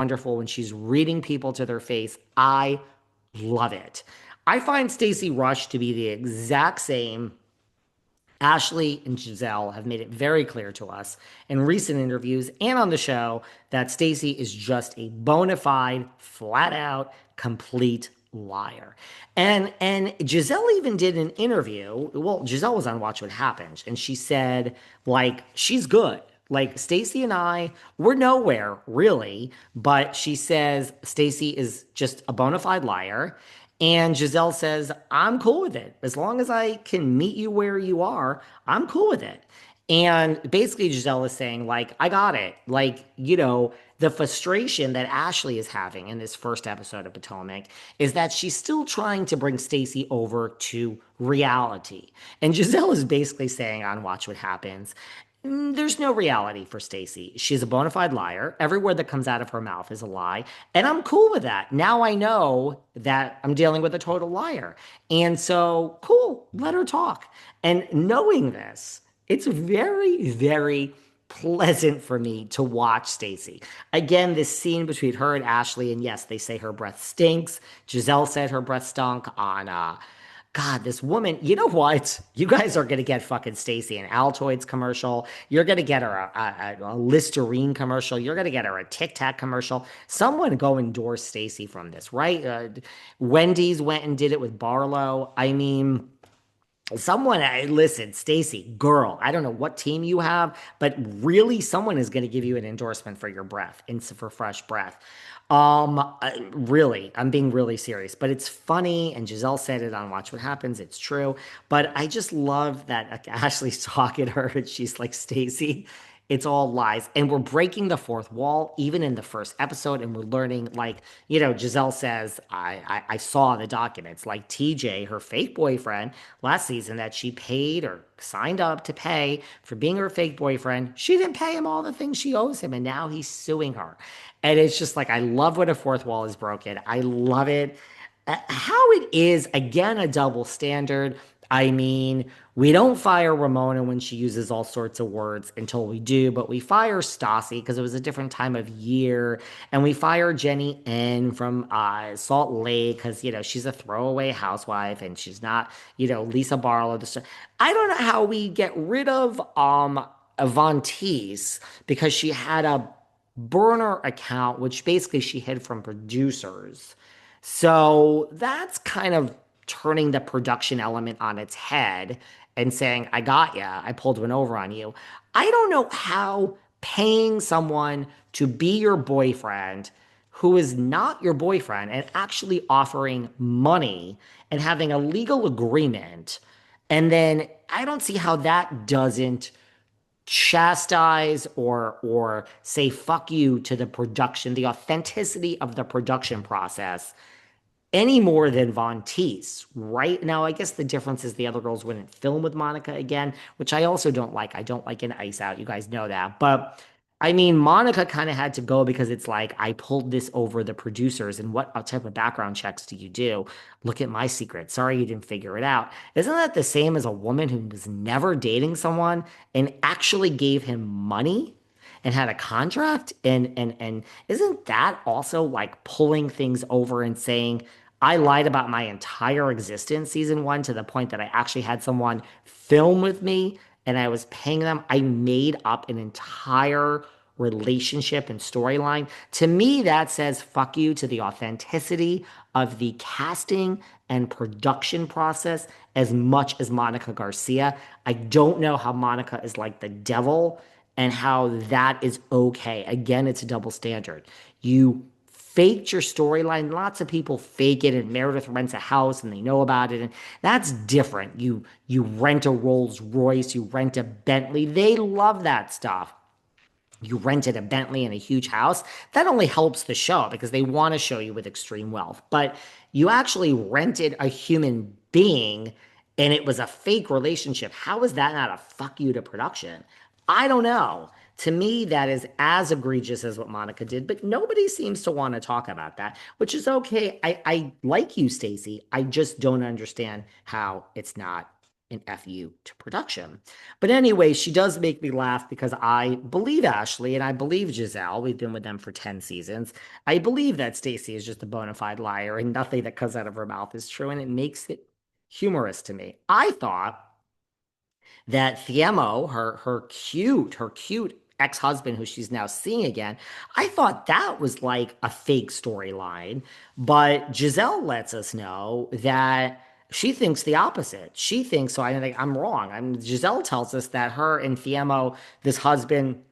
wonderful when she's reading people to their face. I love it. I find Stacey Rusch to be the exact same. Ashley and Gizelle have made it very clear to us in recent interviews and on the show that Stacey is just a bona fide, flat out, complete liar. And Gizelle even did an interview. Well, Gizelle was on Watch What Happens, and she said, like, she's good. Like Stacey and I, we're nowhere really, but she says Stacey is just a bona fide liar. And Gizelle says, I'm cool with it. As long as I can meet you where you are, I'm cool with it. And basically, Giselle is saying, like, I got it. Like, the frustration that Ashley is having in this first episode of Potomac is that she's still trying to bring Stacey over to reality. And Giselle is basically saying on Watch What Happens, there's no reality for Stacey. She's a bona fide liar. Every word that comes out of her mouth is a lie. And I'm cool with that. Now I know that I'm dealing with a total liar. And so, cool, let her talk. And knowing this, it's very, very pleasant for me to watch Stacey. Again, this scene between her and Ashley, and yes, they say her breath stinks. Giselle said her breath stunk on God, this woman, you know what? You guys are going to get fucking Stacey an Altoids commercial. You're going to get her a Listerine commercial. You're going to get her a Tic Tac commercial. Someone go endorse Stacey from this, right? Wendy's went and did it with Barlow. I mean, someone, listen, Stacey, girl, I don't know what team you have, but really someone is going to give you an endorsement for your breath and for fresh breath. Really, I'm being really serious, but it's funny. And Giselle said it on Watch What Happens. It's true. But I just love that Ashley's talking to her and she's like, Stacey, it's all lies. And we're breaking the fourth wall, even in the first episode. And we're learning, like, Giselle says, I saw the documents, like TJ, her fake boyfriend last season that she paid or signed up to pay for being her fake boyfriend. She didn't pay him all the things she owes him. And now he's suing her. And it's just like, I love when a fourth wall is broken. I love it. How it is, again, a double standard. I mean, we don't fire Ramona when she uses all sorts of words until we do, but we fire Stassi because it was a different time of year. And we fire Jenny N from Salt Lake because, she's a throwaway housewife and she's not, Lisa Barlow. I don't know how we get rid of Von Teese because she had a burner account, which basically she hid from producers. So that's kind of turning the production element on its head and saying, I got ya, I pulled one over on you. I don't know how paying someone to be your boyfriend who is not your boyfriend and actually offering money and having a legal agreement. And then I don't see how that doesn't chastise or say fuck you to the production, the authenticity of the production process any more than Von Teese, right? Now, I guess the difference is the other girls wouldn't film with Monica again, which I also don't like. I don't like an ice out. You guys know that. But I mean, Monica kind of had to go because it's like, I pulled this over the producers. And what type of background checks do you do? Look at my secret. Sorry you didn't figure it out. Isn't that the same as a woman who was never dating someone and actually gave him money? And had a contract and isn't that also like pulling things over and saying I lied about my entire existence season one to the point that I actually had someone film with me and I was paying them. I made up an entire relationship and storyline. To me, that says fuck you to the authenticity of the casting and production process as much as Monica Garcia. I don't know how Monica is like the devil and how that is okay. Again, it's a double standard. You faked your storyline. Lots of people fake it, and Meredith rents a house and they know about it, and that's different. You rent a Rolls Royce, you rent a Bentley. They love that stuff. You rented a Bentley and a huge house. That only helps the show because they want to show you with extreme wealth. But you actually rented a human being and it was a fake relationship. How is that not a fuck you to production? I don't know. To me, that is as egregious as what Monica did, but nobody seems to want to talk about that, which is okay. I like you, Stacey. I just don't understand how it's not. an FU to production. But anyway, she does make me laugh because I believe Ashley and I believe Gizelle. We've been with them for 10 seasons. I believe that Stacey is just a bona fide liar and nothing that comes out of her mouth is true. And it makes it humorous to me. I thought that Thiemo, her cute ex-husband who she's now seeing again, I thought that was like a fake storyline. But Gizelle lets us know that she thinks the opposite. She thinks so. I think I'm wrong. Giselle tells us that her and Thiemo, this husband,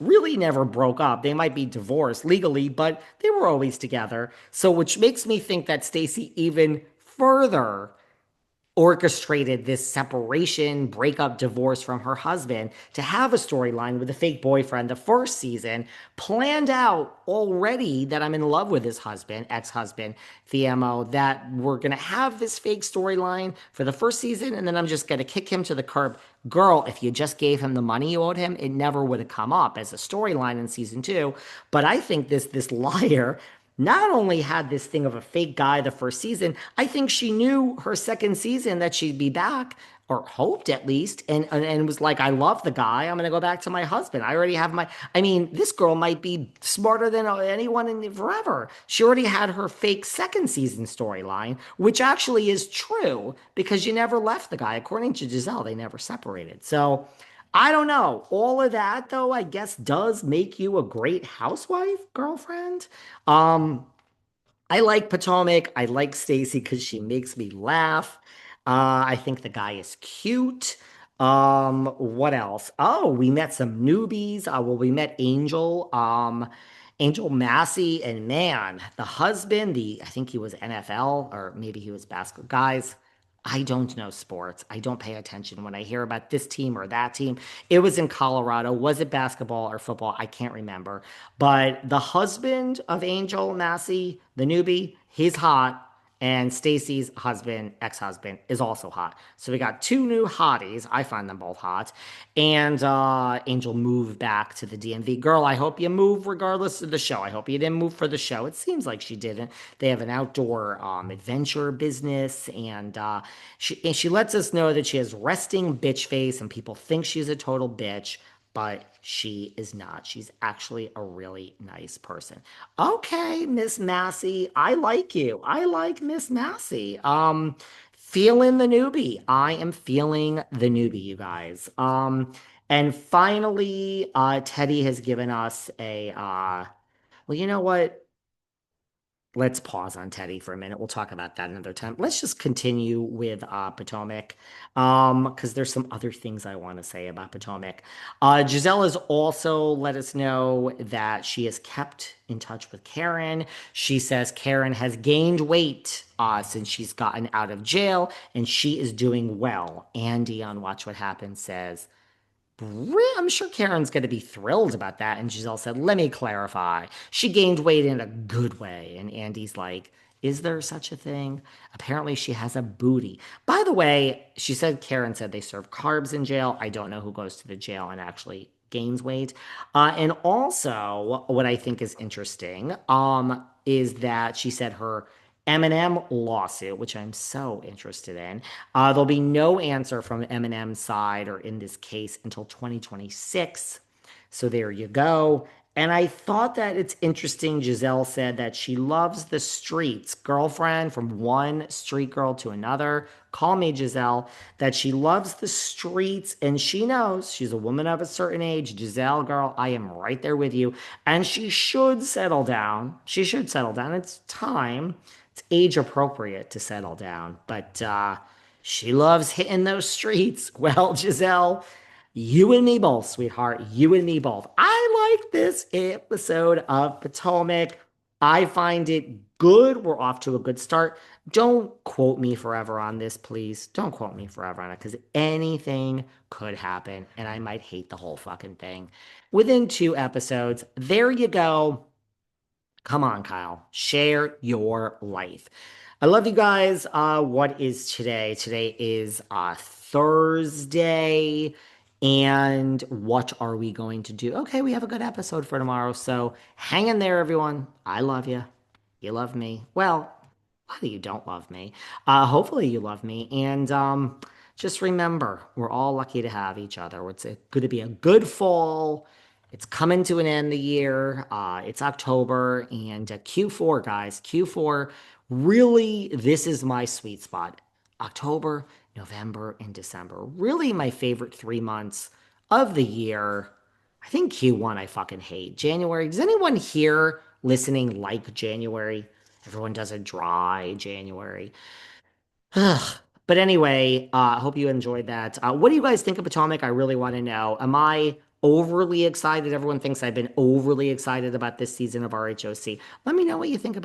really never broke up. They might be divorced legally, but they were always together. So, which makes me think that Stacey even further orchestrated this separation, breakup, divorce from her husband to have a storyline with a fake boyfriend the first season, planned out already that I'm in love with his husband, ex-husband, Thiemo, that we're going to have this fake storyline for the first season, and then I'm just going to kick him to the curb. Girl, if you just gave him the money you owed him, it never would have come up as a storyline in season two. But I think this liar not only had this thing of a fake guy the first season, I think she knew her second season that she'd be back, or hoped at least, and was like, I love the guy. I'm gonna go back to my husband. I already have my. I mean, this girl might be smarter than anyone in forever. She already had her fake second season storyline, which actually is true because you never left the guy. According to Gizelle, they never separated. So I don't know. All of that, though, I guess does make you a great housewife, girlfriend. Um, I like Potomac. I like Stacey because she makes me laugh. I think the guy is cute. What else? Oh, we met some newbies. Well, we met Angel, Angel Massey, and man, the husband, I think he was NFL or maybe he was basketball. Guys, I don't know sports. I don't pay attention when I hear about this team or that team. It was in Colorado. Was it basketball or football? I can't remember. But the husband of Angel Massey, the newbie, he's hot. And Stacy's husband, ex-husband, is also hot. So we got two new hotties. I find them both hot. And Angel moved back to the DMV. Girl, I hope you move regardless of the show. I hope you didn't move for the show. It seems like she didn't. They have an outdoor adventure business, and she lets us know that she has resting bitch face, and people think she's a total bitch, but she is not. She's actually a really nice person. Okay, Miss Massey, I like you. I like Miss Massey. Feeling the newbie. I am feeling the newbie, you guys. And finally, Teddy has given us a well, you know what? Let's pause on Teddy for a minute. We'll talk about that another time. Let's just continue with Potomac, because there's some other things I want to say about Potomac. Giselle has also let us know that she has kept in touch with Karen. She says Karen has gained weight since she's gotten out of jail, and she is doing well. Andy on Watch What Happens says, I'm sure Karen's going to be thrilled about that. And Giselle said, let me clarify. She gained weight in a good way. And Andy's like, is there such a thing? Apparently, she has a booty. By the way, she said, Karen said they serve carbs in jail. I don't know who goes to the jail and actually gains weight. And also, what I think is interesting is that she said her Eminem lawsuit, which I'm so interested in. There'll be no answer from Eminem's side or in this case until 2026. So there you go. And I thought that it's interesting. Giselle said that she loves the streets. Girlfriend from one street girl to another. Call me Giselle. That she loves the streets and she knows she's a woman of a certain age. Giselle, girl, I am right there with you. And she should settle down. She should settle down. It's time. It's age appropriate to settle down. But she loves hitting those streets. Well, Giselle, you and me both, sweetheart. You and me both. I like this episode of Potomac. I find it good. We're off to a good start. Don't quote me forever on this, please. Don't quote me forever on it because anything could happen and I might hate the whole fucking thing. Within two episodes, there you go. Come on, Kyle. Share your life. I love you guys. What is today? Today is Thursday. And what are we going to do? Okay, we have a good episode for tomorrow. So hang in there, everyone. I love you. You love me. Well, whether you don't love me, hopefully you love me. And just remember, we're all lucky to have each other. It's going to be a good fall. It's coming to an end the year. It's October and Q4, guys. Q4, really, this is my sweet spot. October, November, and December. Really my favorite 3 months of the year. I think Q1 I fucking hate. January. Does anyone here listening like January? Everyone does a dry January. Ugh. But anyway, I hope you enjoyed that. What do you guys think of Potomac? I really want to know. Am I overly excited? Everyone thinks I've been overly excited about this season of RHOC. Let me know what you think about